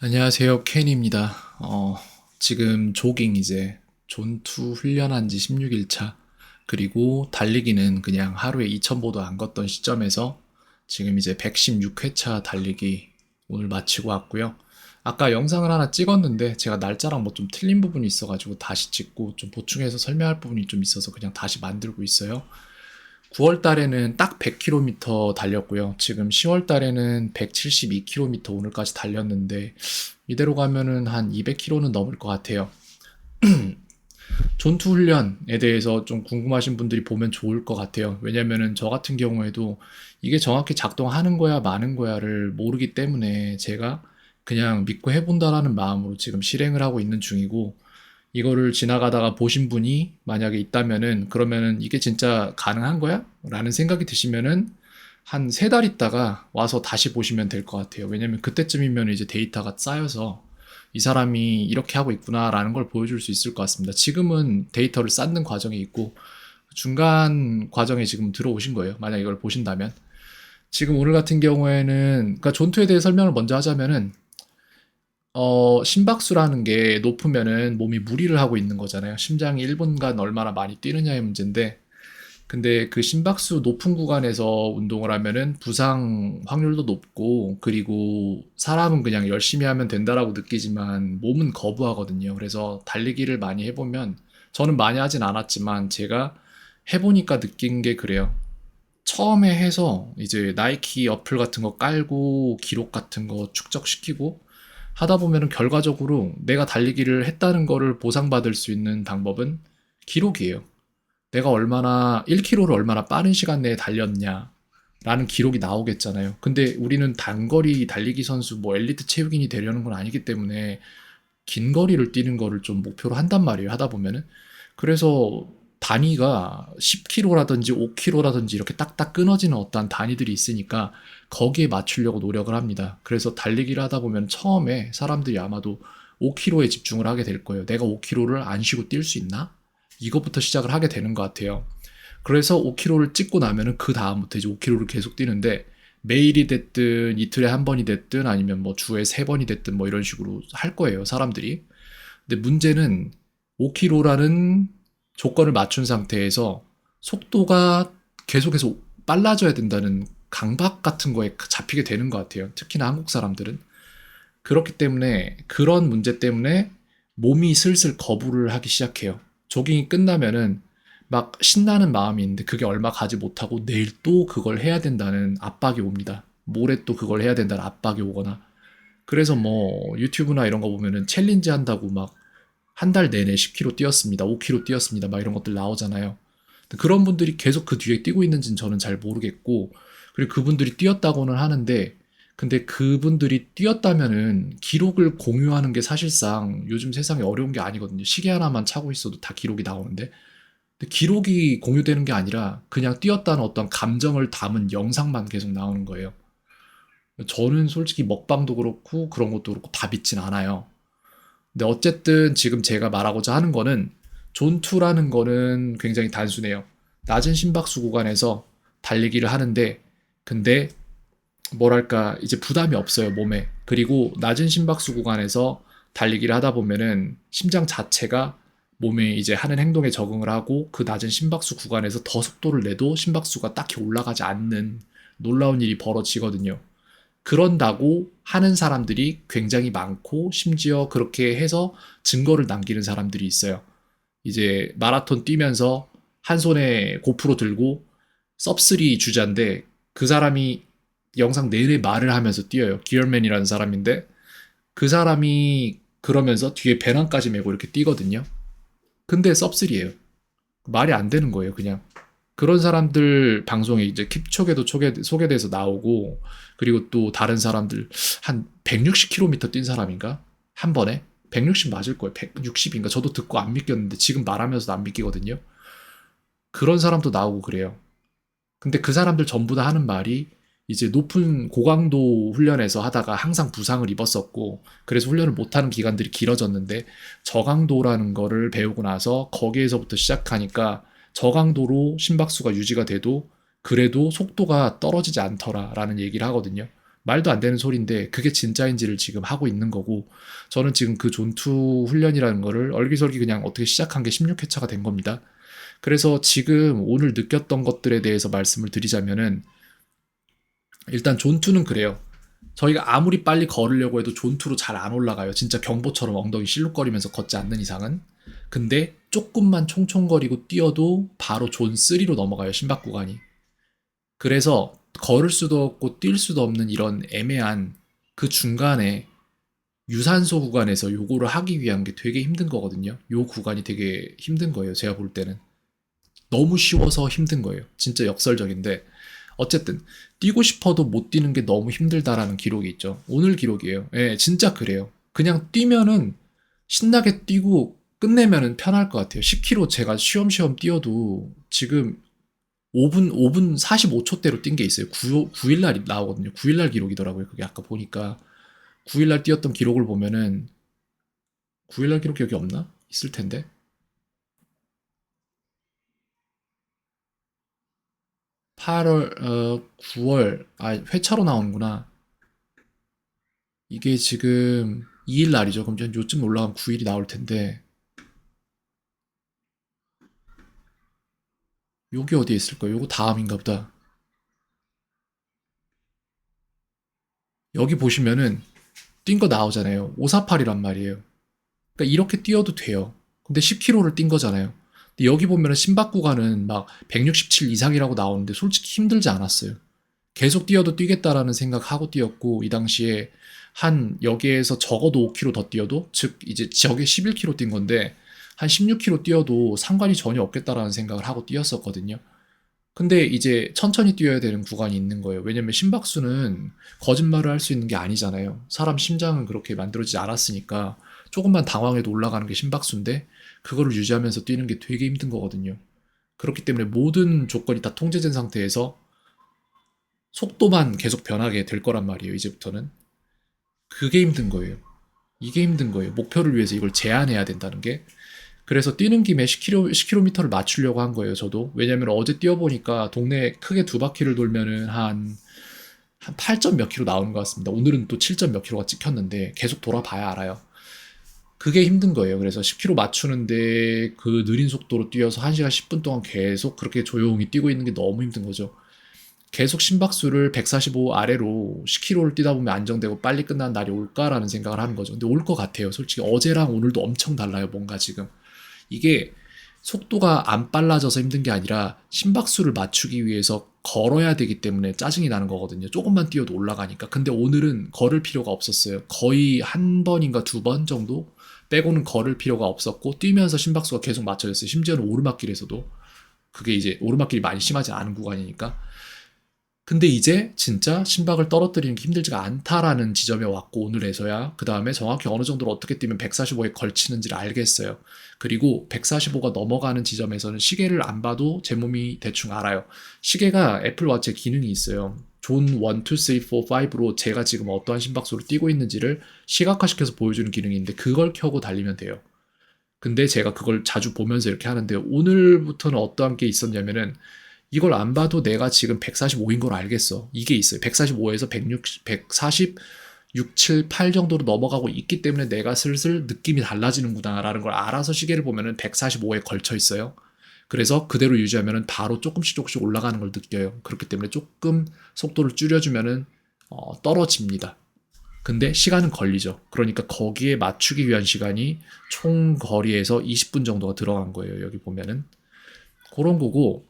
안녕하세요. 켄입니다. 지금 조깅 이제 존투 훈련한 지 16일 차. 그리고 달리기는 그냥 하루에 2000보도 안 걷던 시점에서 지금 이제 116회차 달리기 오늘 마치고 왔고요. 아까 영상을 하나 찍었는데 제가 날짜랑 뭐 좀 틀린 부분이 있어가지고 다시 찍고 좀 보충해서 설명할 부분이 좀 있어서 그냥 다시 만들고 있어요. 9월 달에는 딱 100km 달렸고요. 지금 10월 달에는 172km 오늘까지 달렸는데 이대로 가면은 한 200km는 넘을 것 같아요. 존투 훈련에 대해서 좀 궁금하신 분들이 보면 좋을 것 같아요. 왜냐면은 저 같은 경우에도 이게 정확히 작동하는 거야, 마는 거야를 모르기 때문에 제가 그냥 믿고 해본다라는 마음으로 지금 실행을 하고 있는 중이고, 이거를 지나가다가 보신 분이 만약에 있다면은, 그러면은 이게 진짜 가능한 거야? 라는 생각이 드시면은 한 세 달 있다가 와서 다시 보시면 될 것 같아요. 왜냐면 그때쯤이면 이제 데이터가 쌓여서 이 사람이 이렇게 하고 있구나라는 걸 보여줄 수 있을 것 같습니다. 지금은 데이터를 쌓는 과정에 있고 중간 과정에 지금 들어오신 거예요. 만약 이걸 보신다면. 지금 오늘 같은 경우에는, 그러니까 존투에 대해 설명을 먼저 하자면은, 심박수라는 게 높으면은 몸이 무리를 하고 있는 거잖아요. 심장이 1분간 얼마나 많이 뛰느냐의 문제인데, 근데 그 심박수 높은 구간에서 운동을 하면은 부상 확률도 높고, 그리고 사람은 그냥 열심히 하면 된다라고 느끼지만 몸은 거부하거든요. 그래서 달리기를 많이 해보면, 저는 많이 하진 않았지만 제가 해보니까 느낀 게 그래요. 처음에 해서 이제 나이키 어플 같은 거 깔고 기록 같은 거 축적시키고 하다 보면은 결과적으로 내가 달리기를 했다는 거를 보상받을 수 있는 방법은 기록이에요. 내가 얼마나 1km를 얼마나 빠른 시간 내에 달렸냐 라는 기록이 나오겠잖아요. 근데 우리는 단거리 달리기 선수 뭐 엘리트 체육인이 되려는 건 아니기 때문에 긴 거리를 뛰는 거를 좀 목표로 한단 말이에요. 하다 보면은. 그래서 단위가 10km라든지 5km라든지 이렇게 딱딱 끊어지는 어떠한 단위들이 있으니까 거기에 맞추려고 노력을 합니다. 그래서 달리기를 하다 보면 처음에 사람들이 아마도 5km에 집중을 하게 될 거예요. 내가 5km를 안 쉬고 뛸 수 있나? 이것부터 시작을 하게 되는 것 같아요. 그래서 5km를 찍고 나면은 그 다음부터 이제 5km를 계속 뛰는데, 매일이 됐든 이틀에 한 번이 됐든 아니면 뭐 주에 세 번이 됐든 뭐 이런 식으로 할 거예요, 사람들이. 근데 문제는 5km라는 조건을 맞춘 상태에서 속도가 계속해서 빨라져야 된다는 강박 같은 거에 잡히게 되는 것 같아요. 특히나 한국 사람들은. 그렇기 때문에 그런 문제 때문에 몸이 슬슬 거부를 하기 시작해요. 조깅이 끝나면은 막 신나는 마음이 있는데 그게 얼마 가지 못하고 내일 또 그걸 해야 된다는 압박이 옵니다. 모레 또 그걸 해야 된다는 압박이 오거나. 그래서 뭐 유튜브나 이런 거 보면은 챌린지 한다고 막 한 달 내내 10km 뛰었습니다. 5km 뛰었습니다. 막 이런 것들 나오잖아요. 그런 분들이 계속 그 뒤에 뛰고 있는지는 저는 잘 모르겠고, 그리고 그분들이 뛰었다고는 하는데, 근데 그분들이 뛰었다면은 기록을 공유하는 게 사실상 요즘 세상에 어려운 게 아니거든요. 시계 하나만 차고 있어도 다 기록이 나오는데, 근데 기록이 공유되는 게 아니라 그냥 뛰었다는 어떤 감정을 담은 영상만 계속 나오는 거예요. 저는 솔직히 먹방도 그렇고 그런 것도 그렇고 다 믿진 않아요. 근데 어쨌든 지금 제가 말하고자 하는 거는, 존투라는 거는 굉장히 단순해요. 낮은 심박수 구간에서 달리기를 하는데, 근데 뭐랄까 이제 부담이 없어요, 몸에. 그리고 낮은 심박수 구간에서 달리기를 하다 보면은 심장 자체가 몸에 이제 하는 행동에 적응을 하고 그 낮은 심박수 구간에서 더 속도를 내도 심박수가 딱히 올라가지 않는 놀라운 일이 벌어지거든요. 그런다고 하는 사람들이 굉장히 많고, 심지어 그렇게 해서 증거를 남기는 사람들이 있어요. 이제 마라톤 뛰면서 한 손에 고프로 들고 섭3 주자인데, 그 사람이 영상 내내 말을 하면서 뛰어요. 기어맨이라는 사람인데, 그 사람이 그러면서 뒤에 배낭까지 메고 이렇게 뛰거든요. 근데 섭3예요. 말이 안 되는 거예요, 그냥. 그런 사람들 방송에 이제 킵초게도 소개돼서 나오고, 그리고 또 다른 사람들 한 160km 뛴 사람인가? 한 번에? 160 맞을 거예요. 160인가? 저도 듣고 안 믿겼는데 지금 말하면서도 안 믿기거든요. 그런 사람도 나오고 그래요. 근데 그 사람들 전부 다 하는 말이, 이제 높은 고강도 훈련에서 하다가 항상 부상을 입었었고, 그래서 훈련을 못하는 기간들이 길어졌는데, 저강도라는 거를 배우고 나서 거기에서부터 시작하니까 저강도로 심박수가 유지가 돼도 그래도 속도가 떨어지지 않더라라는 얘기를 하거든요. 말도 안 되는 소리인데 그게 진짜인지를 지금 하고 있는 거고 저는 지금 그 존투 훈련이라는 거를 얼기설기 그냥 어떻게 시작한 게 16회차가 된 겁니다. 그래서 지금 오늘 느꼈던 것들에 대해서 말씀을 드리자면은 일단 존투는 그래요. 저희가 아무리 빨리 걸으려고 해도 존투로 잘 안 올라가요. 진짜 경보처럼 엉덩이 실룩거리면서 걷지 않는 이상은. 근데 조금만 총총거리고 뛰어도 바로 존 3로 넘어가요. 심박 구간이. 그래서 걸을 수도 없고 뛸 수도 없는 이런 애매한 그 중간에 유산소 구간에서 요거를 하기 위한 게 되게 힘든 거거든요. 요 구간이 되게 힘든 거예요. 제가 볼 때는. 너무 쉬워서 힘든 거예요. 진짜 역설적인데 어쨌든 뛰고 싶어도 못 뛰는 게 너무 힘들다라는 기록이 있죠. 오늘 기록이에요. 예, 진짜 그래요. 그냥 뛰면은 신나게 뛰고 끝내면은 편할 것 같아요. 10km 제가 쉬엄쉬엄 뛰어도 지금 5분 45초대로 뛴 게 있어요. 9일날 나오거든요. 9일날 기록이더라고요. 그게 아까 보니까 9일날 뛰었던 기록을 보면은 9일날 기록 여기 없나? 있을 텐데. 8월, 9월, 회차로 나오는구나. 이게 지금 2일 날이죠. 그럼 요쯤 올라가면 9일이 나올 텐데, 요게 어디에 있을까요? 요거 다음인가 보다. 여기 보시면은 뛴 거 나오잖아요. 548이란 말이에요. 그러니까 이렇게 뛰어도 돼요. 근데 10km를 뛴 거잖아요. 근데 여기 보면은 심박 구간은 막 167 이상이라고 나오는데 솔직히 힘들지 않았어요. 계속 뛰어도 뛰겠다라는 생각하고 뛰었고 이 당시에 한 여기에서 적어도 5km 더 뛰어도 즉 이제 저게 11km 뛴 건데 한 16km 뛰어도 상관이 전혀 없겠다라는 생각을 하고 뛰었었거든요. 근데 이제 천천히 뛰어야 되는 구간이 있는 거예요. 왜냐면 심박수는 거짓말을 할 수 있는 게 아니잖아요. 사람 심장은 그렇게 만들어지지 않았으니까 조금만 당황해도 올라가는 게 심박수인데 그거를 유지하면서 뛰는 게 되게 힘든 거거든요. 그렇기 때문에 모든 조건이 다 통제된 상태에서 속도만 계속 변하게 될 거란 말이에요, 이제부터는. 그게 힘든 거예요. 이게 힘든 거예요. 목표를 위해서 이걸 제한해야 된다는 게. 그래서 뛰는 김에 10km를 맞추려고 한 거예요, 저도. 왜냐면 어제 뛰어보니까 동네 크게 두 바퀴를 돌면은 한 8점 몇 킬로 나오는 것 같습니다. 오늘은 또 7점 몇 킬로가 찍혔는데 계속 돌아봐야 알아요. 그게 힘든 거예요. 그래서 10km 맞추는데 그 느린 속도로 뛰어서 1시간 10분 동안 계속 그렇게 조용히 뛰고 있는 게 너무 힘든 거죠. 계속 심박수를 145 아래로 10km를 뛰다 보면 안정되고 빨리 끝나는 날이 올까라는 생각을 하는 거죠. 근데 올 것 같아요. 솔직히 어제랑 오늘도 엄청 달라요. 뭔가 지금. 이게 속도가 안 빨라져서 힘든 게 아니라 심박수를 맞추기 위해서 걸어야 되기 때문에 짜증이 나는 거거든요. 조금만 뛰어도 올라가니까. 근데 오늘은 걸을 필요가 없었어요. 거의 한 번인가 두 번 정도 빼고는 걸을 필요가 없었고 뛰면서 심박수가 계속 맞춰졌어요. 심지어는 오르막길에서도. 그게 이제 오르막길이 많이 심하지 않은 구간이니까. 근데 이제 진짜 심박을 떨어뜨리는 게 힘들지가 않다라는 지점에 왔고 오늘에서야 그 다음에 정확히 어느 정도로 어떻게 뛰면 145에 걸치는지를 알겠어요. 그리고 145가 넘어가는 지점에서는 시계를 안 봐도 제 몸이 대충 알아요. 시계가 애플워치에 기능이 있어요. 존 1, 2, 3, 4, 5로 제가 지금 어떠한 심박수로 뛰고 있는지를 시각화시켜서 보여주는 기능이 있는데 그걸 켜고 달리면 돼요. 근데 제가 그걸 자주 보면서 이렇게 하는데 오늘부터는 어떠한 게 있었냐면은 이걸 안 봐도 내가 지금 145인 걸 알겠어. 이게 있어요. 145에서 160, 146, 7, 8 정도로 넘어가고 있기 때문에 내가 슬슬 느낌이 달라지는구나라는 걸 알아서 시계를 보면은 145에 걸쳐 있어요. 그래서 그대로 유지하면은 바로 조금씩 조금씩 올라가는 걸 느껴요. 그렇기 때문에 조금 속도를 줄여주면은 떨어집니다. 근데 시간은 걸리죠. 그러니까 거기에 맞추기 위한 시간이 총 거리에서 20분 정도가 들어간 거예요. 여기 보면은 그런 거고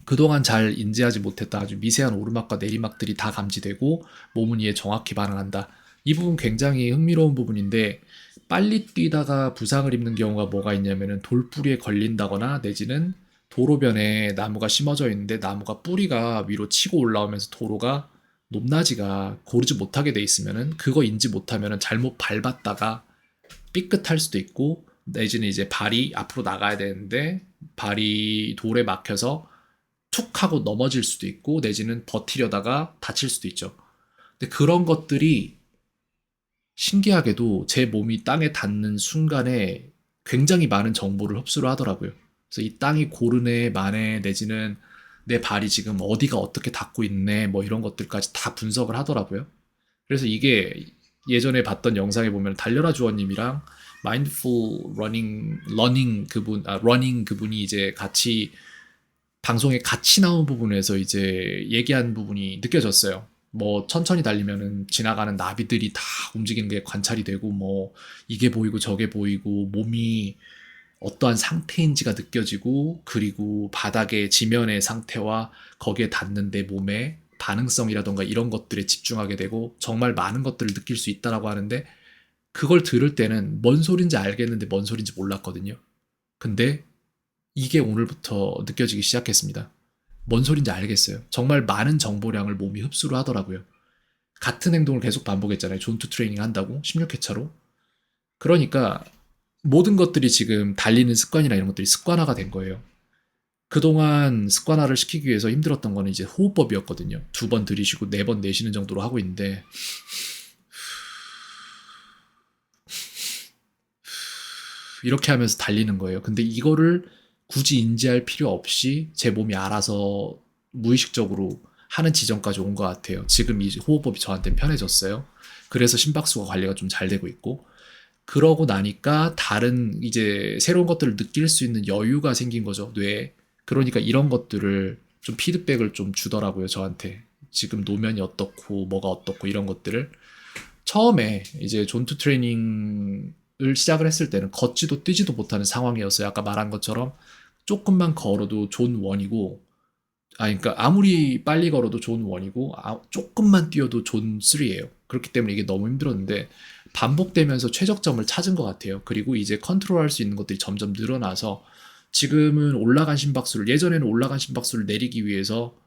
그동안 잘 인지하지 못했던 아주 미세한 오르막과 내리막들이 다 감지되고 몸은 이에 정확히 반응한다. 이 부분 굉장히 흥미로운 부분인데 빨리 뛰다가 부상을 입는 경우가 뭐가 있냐면은 돌뿌리에 걸린다거나 내지는 도로변에 나무가 심어져 있는데 나무가 뿌리가 위로 치고 올라오면서 도로가 높낮이가 고르지 못하게 돼 있으면은 그거 인지 못하면은 잘못 밟았다가 삐끗할 수도 있고 내지는 이제 발이 앞으로 나가야 되는데 발이 돌에 막혀서 툭 하고 넘어질 수도 있고 내지는 버티려다가 다칠 수도 있죠. 근데 그런 것들이 신기하게도 제 몸이 땅에 닿는 순간에 굉장히 많은 정보를 흡수를 하더라고요. 그래서 이 땅이 고르네, 마네, 내지는 내 발이 지금 어디가 어떻게 닿고 있네, 뭐 이런 것들까지 다 분석을 하더라고요. 그래서 이게 예전에 봤던 영상에 보면 달려라 주원님이랑 마인드풀 러닝 그분, 러닝 그분이 이제 같이 방송에 같이 나온 부분에서 이제 얘기한 부분이 느껴졌어요. 뭐 천천히 달리면은 지나가는 나비들이 다 움직이는 게 관찰이 되고 뭐 이게 보이고 저게 보이고 몸이 어떠한 상태인지가 느껴지고 그리고 바닥의 지면의 상태와 거기에 닿는 내 몸의 반응성이라던가 이런 것들에 집중하게 되고 정말 많은 것들을 느낄 수 있다라고 하는데 그걸 들을 때는 뭔 소린지 알겠는데 뭔 소린지 몰랐거든요. 근데 이게 오늘부터 느껴지기 시작했습니다. 뭔 소린지 알겠어요. 정말 많은 정보량을 몸이 흡수를 하더라고요. 같은 행동을 계속 반복했잖아요. 존투 트레이닝 한다고 16회차로. 그러니까 모든 것들이 지금 달리는 습관이나 이런 것들이 습관화가 된 거예요. 그동안 습관화를 시키기 위해서 힘들었던 거는 이제 호흡법이었거든요. 2번 들이쉬고 4번 내쉬는 정도로 하고 있는데 이렇게 하면서 달리는 거예요. 근데 이거를 굳이 인지할 필요 없이 제 몸이 알아서 무의식적으로 하는 지점까지 온 것 같아요. 지금 이 호흡법이 저한테는 편해졌어요. 그래서 심박수가 관리가 좀 잘 되고 있고 그러고 나니까 다른 이제 새로운 것들을 느낄 수 있는 여유가 생긴 거죠, 뇌에. 그러니까 이런 것들을 좀 피드백을 좀 주더라고요, 저한테. 지금 노면이 어떻고, 뭐가 어떻고, 이런 것들을. 처음에 이제 존투 트레이닝을 시작을 했을 때는 걷지도 뛰지도 못하는 상황이었어요. 아까 말한 것처럼 조금만 걸어도 존 1이고, 그러니까 아무리 빨리 걸어도 존 1이고, 조금만 뛰어도 존 3예요. 그렇기 때문에 이게 너무 힘들었는데, 반복되면서 최적점을 찾은 것 같아요. 그리고 이제 컨트롤할 수 있는 것들이 점점 늘어나서, 지금은 올라간 심박수를, 예전에는 올라간 심박수를 내리기 위해서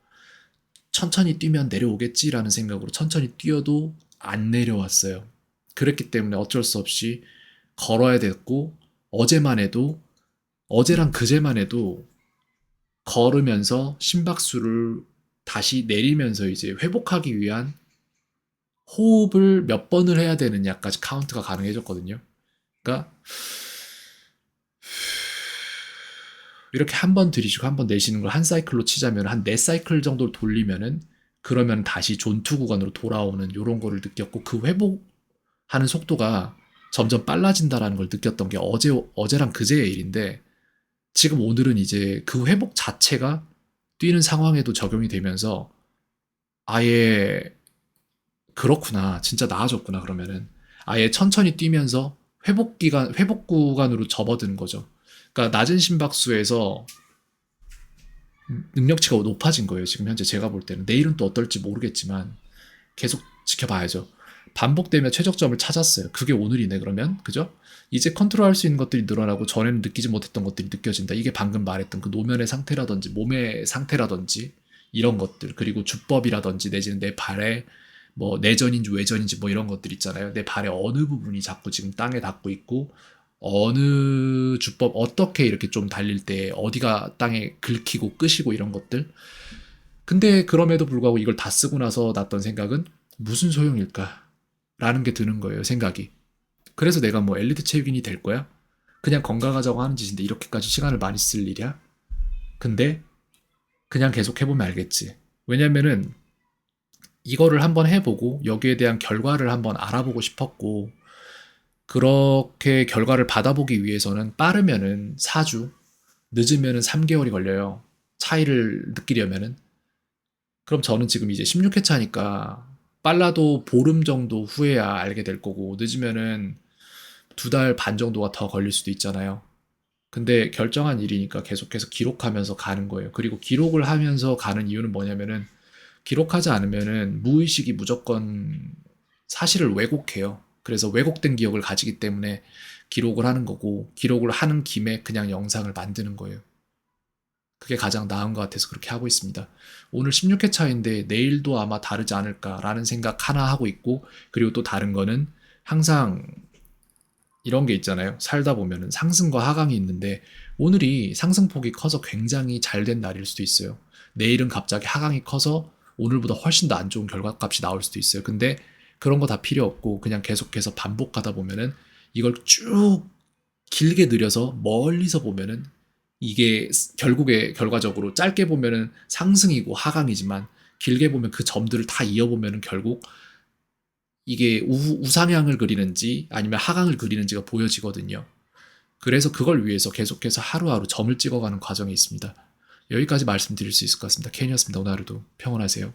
천천히 뛰면 내려오겠지라는 생각으로 천천히 뛰어도 안 내려왔어요. 그랬기 때문에 어쩔 수 없이 걸어야 됐고, 어제만 해도, 어제랑 그제만 해도 걸으면서 심박수를 다시 내리면서 이제 회복하기 위한 호흡을 몇 번을 해야 되느냐까지 카운트가 가능해졌거든요. 그러니까 이렇게 한 번 들이쉬고 한 번 내쉬는 걸 한 사이클로 치자면 한 4사이클 정도를 돌리면은 그러면 다시 존투 구간으로 돌아오는 이런 거를 느꼈고 그 회복하는 속도가 점점 빨라진다라는 걸 느꼈던 게 어제랑 그제의 일인데 지금 오늘은 이제 그 회복 자체가 뛰는 상황에도 적용이 되면서 아예 그렇구나. 진짜 나아졌구나. 그러면은 아예 천천히 뛰면서 회복 구간으로 접어드는 거죠. 그러니까 낮은 심박수에서 능력치가 높아진 거예요. 지금 현재 제가 볼 때는 내일은 또 어떨지 모르겠지만 계속 지켜봐야죠. 반복되며 최적점을 찾았어요. 그게 오늘이네 그러면 그죠? 이제 컨트롤할 수 있는 것들이 늘어나고 전에는 느끼지 못했던 것들이 느껴진다. 이게 방금 말했던 그 노면의 상태라든지 몸의 상태라든지 이런 것들 그리고 주법이라든지 내지는 내 발에 뭐 내전인지 외전인지 뭐 이런 것들 있잖아요. 내 발의 어느 부분이 자꾸 지금 땅에 닿고 있고 어느 주법 어떻게 이렇게 좀 달릴 때 어디가 땅에 긁히고 끄시고 이런 것들. 근데 그럼에도 불구하고 이걸 다 쓰고 나서 났던 생각은 무슨 소용일까? 라는 게 드는 거예요, 생각이. 그래서 내가 뭐 엘리트 체육인이 될 거야? 그냥 건강하자고 하는 짓인데 이렇게까지 시간을 많이 쓸 일이야? 근데 그냥 계속 해보면 알겠지. 왜냐면은 이거를 한번 해보고 여기에 대한 결과를 한번 알아보고 싶었고 그렇게 결과를 받아보기 위해서는 빠르면은 4주, 늦으면은 3개월이 걸려요. 차이를 느끼려면은. 그럼 저는 지금 이제 16회 차니까 빨라도 보름 정도 후에야 알게 될 거고 늦으면은 2달 반 정도가 더 걸릴 수도 있잖아요. 근데 결정한 일이니까 계속해서 기록하면서 가는 거예요. 그리고 기록을 하면서 가는 이유는 뭐냐면은 기록하지 않으면은 무의식이 무조건 사실을 왜곡해요. 그래서 왜곡된 기억을 가지기 때문에 기록을 하는 거고 기록을 하는 김에 그냥 영상을 만드는 거예요. 그게 가장 나은 것 같아서 그렇게 하고 있습니다. 오늘 16회 차인데 내일도 아마 다르지 않을까라는 생각 하나 하고 있고 그리고 또 다른 거는 항상 이런 게 있잖아요. 살다 보면은 상승과 하강이 있는데 오늘이 상승폭이 커서 굉장히 잘 된 날일 수도 있어요. 내일은 갑자기 하강이 커서 오늘보다 훨씬 더 안 좋은 결과값이 나올 수도 있어요. 근데 그런 거 다 필요 없고 그냥 계속해서 반복하다 보면은 이걸 쭉 길게 느려서 멀리서 보면은 이게 결국에 결과적으로 짧게 보면은 상승이고 하강이지만 길게 보면 그 점들을 다 이어보면은 결국 이게 우상향을 그리는지 아니면 하강을 그리는지가 보여지거든요. 그래서 그걸 위해서 계속해서 하루하루 점을 찍어가는 과정이 있습니다. 여기까지 말씀드릴 수 있을 것 같습니다. 켄이었습니다. 오늘 하루도 평온하세요.